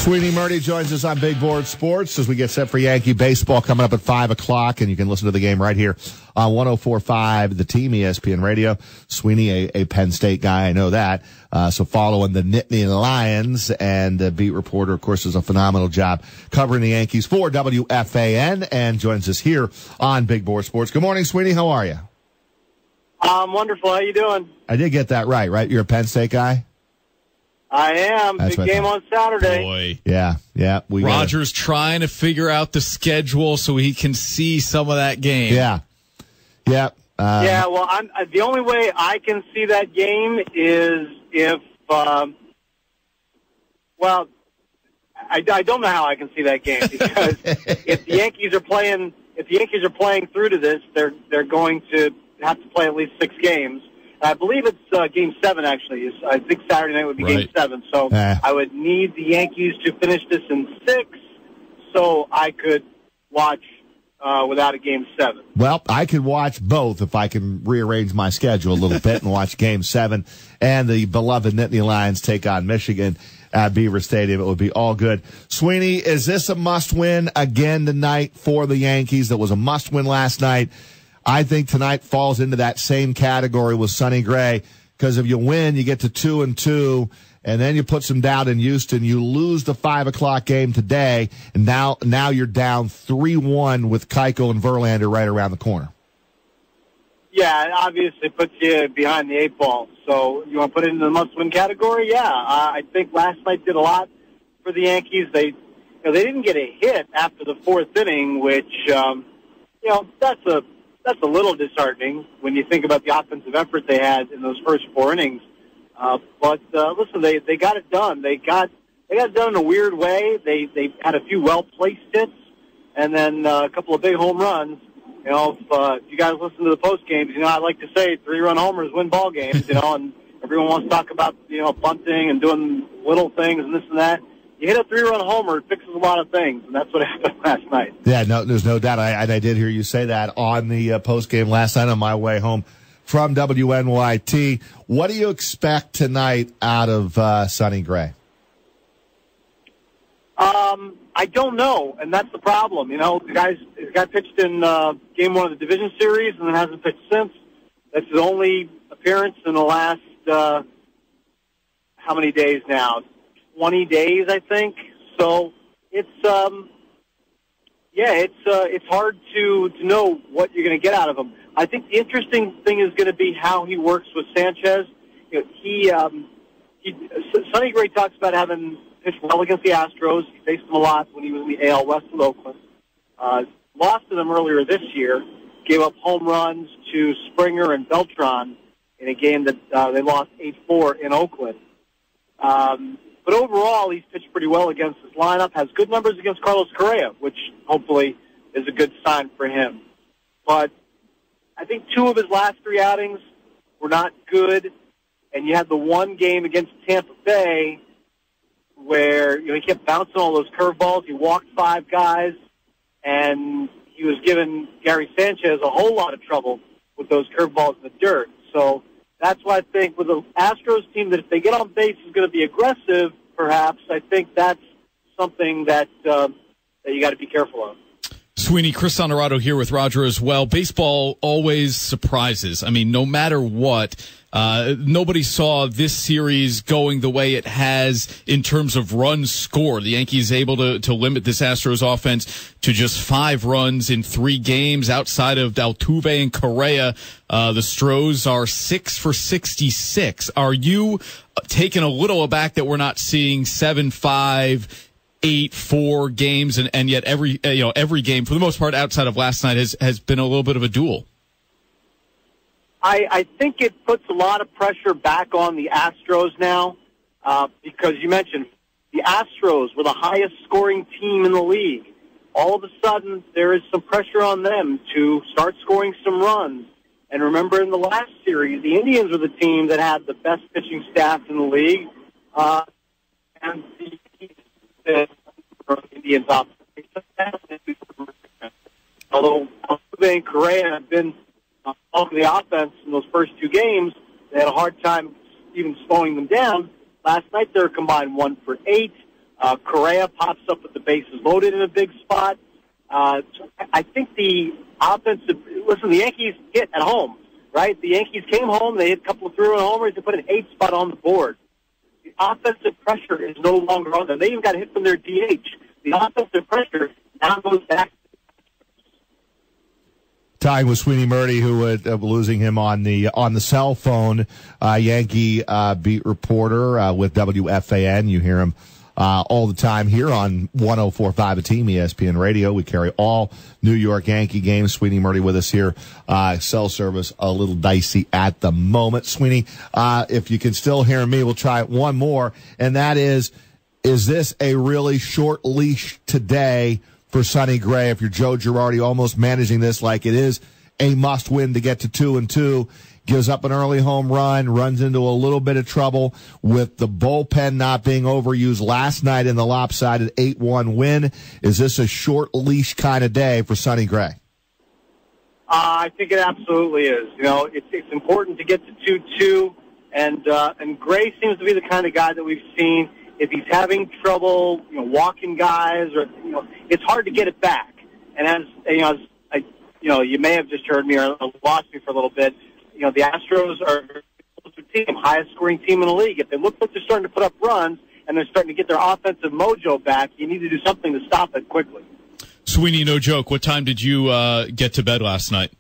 Sweeny Murti joins us on Big Board Sports as we get set for Yankee baseball coming up at 5 o'clock, and you can listen to the game right here on 104.5, the team ESPN Radio. Sweeny, a Penn State guy, I know that. So following the Nittany Lions, and the beat reporter, of course, does a phenomenal job covering the Yankees for WFAN and joins us here on Big Board Sports. Good morning, Sweeny. How are you? I'm wonderful. How you doing? I did get that right? You're a Penn State guy? I am. That's big game on Saturday. Boy. Yeah. Roger's trying to figure out the schedule so he can see some of that game. Yeah. Well, the only way I can see that game is if, I don't know how I can see that game because if the Yankees are playing through to this, they're going to have to play at least 6 games. I believe it's Game 7, actually. I think Saturday night would be Game 7. So I would need the Yankees to finish this in 6 so I could watch without a Game 7. Well, I could watch both if I can rearrange my schedule a little bit and watch Game 7 and the beloved Nittany Lions take on Michigan at Beaver Stadium. It would be all good. Sweeny, is this a must-win again tonight for the Yankees? That was a must-win last night. I think tonight falls into that same category with Sonny Gray, because if you win, you get to 2-2, and then you put some doubt in Houston. You lose the 5 o'clock game today, and now you're down 3-1 with Keuchel and Verlander right around the corner. Yeah, it obviously puts you behind the 8 ball. So you want to put it in the must-win category? Yeah, I think last night did a lot for the Yankees. They didn't get a hit after the 4th inning, which that's a little disheartening when you think about the offensive effort they had in those first 4 innings. But listen, they got it done. They got it done in a weird way. They had a few well-placed hits and then a couple of big home runs. If you guys listen to the post games, I like to say 3-run homers win ball games. And everyone wants to talk about bunting and doing little things and this and that. You hit a 3-run homer, it fixes a lot of things, and that's what happened last night. Yeah, no, there's no doubt. I did hear you say that on the post-game last night on my way home from WNYT. What do you expect tonight out of Sonny Gray? I don't know, and that's the problem. The guy pitched in Game 1 of the division series and then hasn't pitched since. That's his only appearance in the last, how many days now? 20 days, I think. So it's hard to know what you're going to get out of him. I think the interesting thing is going to be how he works with Sanchez. Sonny Gray talks about having pitched well against the Astros. He faced them a lot when he was in the AL West with Oakland. Lost to them earlier this year. Gave up home runs to Springer and Beltran in a game that they lost 8-4 in Oakland. But overall, he's pitched pretty well against his lineup, has good numbers against Carlos Correa, which hopefully is a good sign for him. But I think 2 of his last 3 outings were not good, and you had the one game against Tampa Bay where he kept bouncing all those curveballs. He walked 5 guys, and he was giving Gary Sanchez a whole lot of trouble with those curveballs in the dirt. So that's why I think with the Astros team that if they get on base is going to be aggressive, perhaps, I think that's something that you got to be careful of. Sweeny, Chris Honorado here with Roger as well. Baseball always surprises. I mean, no matter what, nobody saw this series going the way it has in terms of runs scored. The Yankees able to limit this Astros offense to just 5 runs in 3 games. Outside of Altuve and Correa, the Stros are 6 for 66. Are you taken a little aback that we're not seeing 7-5, 8-4 games, and yet every game for the most part outside of last night has been a little bit of a duel? I think it puts a lot of pressure back on the Astros now because you mentioned the Astros were the highest scoring team in the league. All of a sudden, there is some pressure on them to start scoring some runs. And remember, in the last series, the Indians were the team that had the best pitching staff in the league, and the Indians offense. Although Altuve and Correa have been off the offense in those first 2 games, they had a hard time even slowing them down. Last night they were combined 1 for 8. Correa pops up with the bases loaded in a big spot. I think the offensive, listen, the Yankees hit at home, right? The Yankees came home, they hit a couple of 3-run homers, they put an 8 spot on the board. The offensive pressure is no longer on them. They even got hit from their DH. The offensive pressure now goes back. Tying with Sweeny Murti, who was losing him on the cell phone. Yankee beat reporter with WFAN. You hear him all the time here on 104.5 A Team ESPN Radio. We carry all New York Yankee games. Sweeny Murti with us here. Cell service a little dicey at the moment. Sweeny, if you can still hear me, we'll try one more, and that is this a really short leash today for Sonny Gray? If you're Joe Girardi, almost managing this like it is a must-win to get to 2-2, gives up an early home run, runs into a little bit of trouble with the bullpen not being overused last night in the lopsided 8-1 win. Is this a short leash kind of day for Sonny Gray? I think it absolutely is. You know, it's important to get to 2-2, and Gray seems to be the kind of guy that we've seen. If he's having trouble, walking guys, or it's hard to get it back. And as you may have just heard me or lost me for a little bit. The Astros are the team, highest scoring team in the league. If they look like they're starting to put up runs and they're starting to get their offensive mojo back, you need to do something to stop it quickly. Sweeny, no joke. What time did you get to bed last night?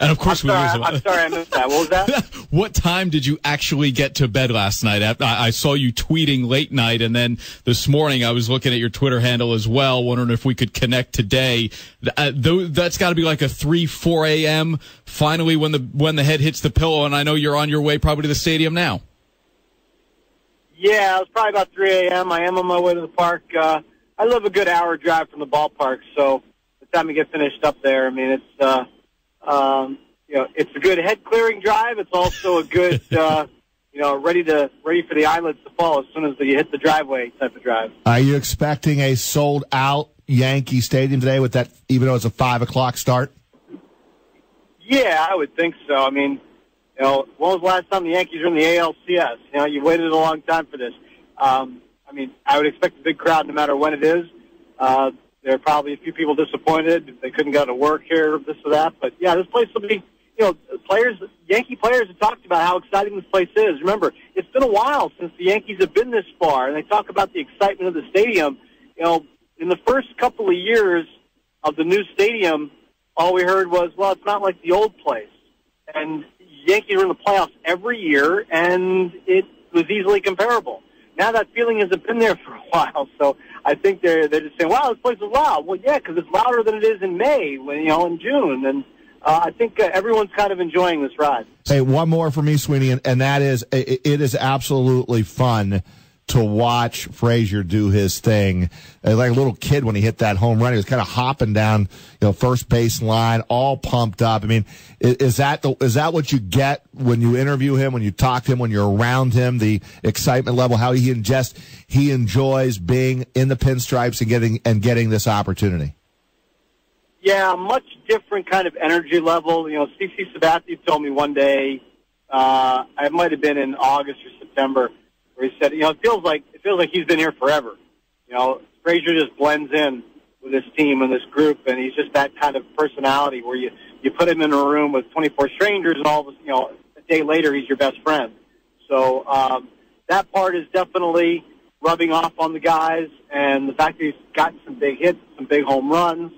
And of course, I'm sorry, I missed that. What was that? What time did you actually get to bed last night? I saw you tweeting late night, and then this morning I was looking at your Twitter handle as well, wondering if we could connect today. That's got to be like a 3-4 a.m. finally when the head hits the pillow, and I know you're on your way probably to the stadium now. Yeah, it was probably about 3 a.m. I am on my way to the park. I live a good hour drive from the ballpark, so by the time we get finished up there, I mean, it's a good head clearing drive. It's also a good, ready for the eyelids to fall as soon as you hit the driveway type of drive. Are you expecting a sold out Yankee Stadium today with that, even though it's a 5:00 start? Yeah, I would think so. I mean, when was the last time the Yankees were in the ALCS? You waited a long time for this. I would expect a big crowd no matter when it is. There are probably a few people disappointed. They couldn't go to work here, this or that. But, yeah, this place will be, Yankee players have talked about how exciting this place is. Remember, it's been a while since the Yankees have been this far, and they talk about the excitement of the stadium. In the first couple of years of the new stadium, all we heard was, well, it's not like the old place. And Yankees were in the playoffs every year, and it was easily comparable. Now that feeling hasn't been there for a while, so I think they're just saying, wow, this place is loud. Well, yeah, because it's louder than it is in May, in June. And I think everyone's kind of enjoying this ride. Hey, one more for me, Sweeny, and that is, it is absolutely fun to watch Frazier do his thing. Like a little kid when he hit that home run, he was kind of hopping down, first base line, all pumped up. I mean, is that what you get when you interview him, when you talk to him, when you're around him, the excitement level, how he enjoys being in the pinstripes and getting this opportunity? Yeah, much different kind of energy level. CC Sabathia told me one day, it might have been in August or September, where he said, it feels like he's been here forever. Frazier just blends in with this team and this group, and he's just that kind of personality where you put him in a room with 24 strangers, and all of a day later he's your best friend. So that part is definitely rubbing off on the guys, and the fact that he's got some big hits, some big home runs,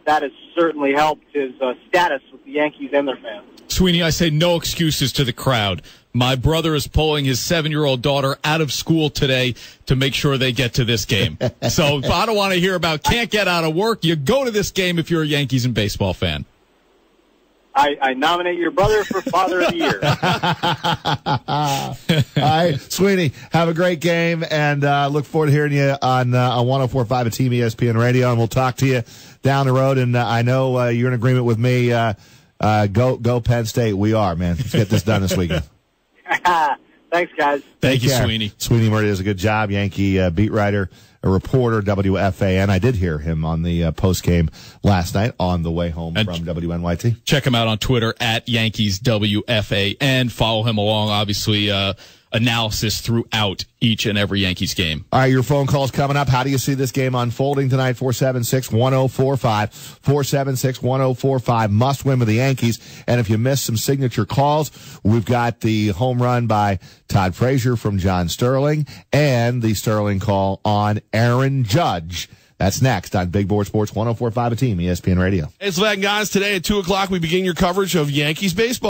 that has certainly helped his status with the Yankees and their fans. Sweeny, I say no excuses to the crowd. My brother is pulling his 7-year-old daughter out of school today to make sure they get to this game. So I don't want to hear about can't get out of work. You go to this game if you're a Yankees and baseball fan. I nominate your brother for Father of the Year. All right, Sweeny, have a great game, and look forward to hearing you on 104.5 at Team ESPN Radio, and we'll talk to you down the road. And I know you're in agreement with me. Go Penn State. We are, man. Let's get this done this weekend. Thanks, guys. Thank you, Sweeny. Sweeny Murti does a good job. Yankee beat writer, a reporter, WFAN. I did hear him on the post game last night on the way home from WNYT. Check him out on Twitter at Yankees WFAN. Follow him along. Obviously, a analysis throughout each and every Yankees game. All right, your phone call's coming up. How do you see this game unfolding tonight? 476-1045. 476-1045. Must win with the Yankees. And if you missed some signature calls, we've got the home run by Todd Frazier from John Sterling and the Sterling call on Aaron Judge. That's next on Big Board Sports 104.5 A Team, ESPN Radio. Hey, it's WFAN guys. Today at 2 o'clock, we begin your coverage of Yankees baseball.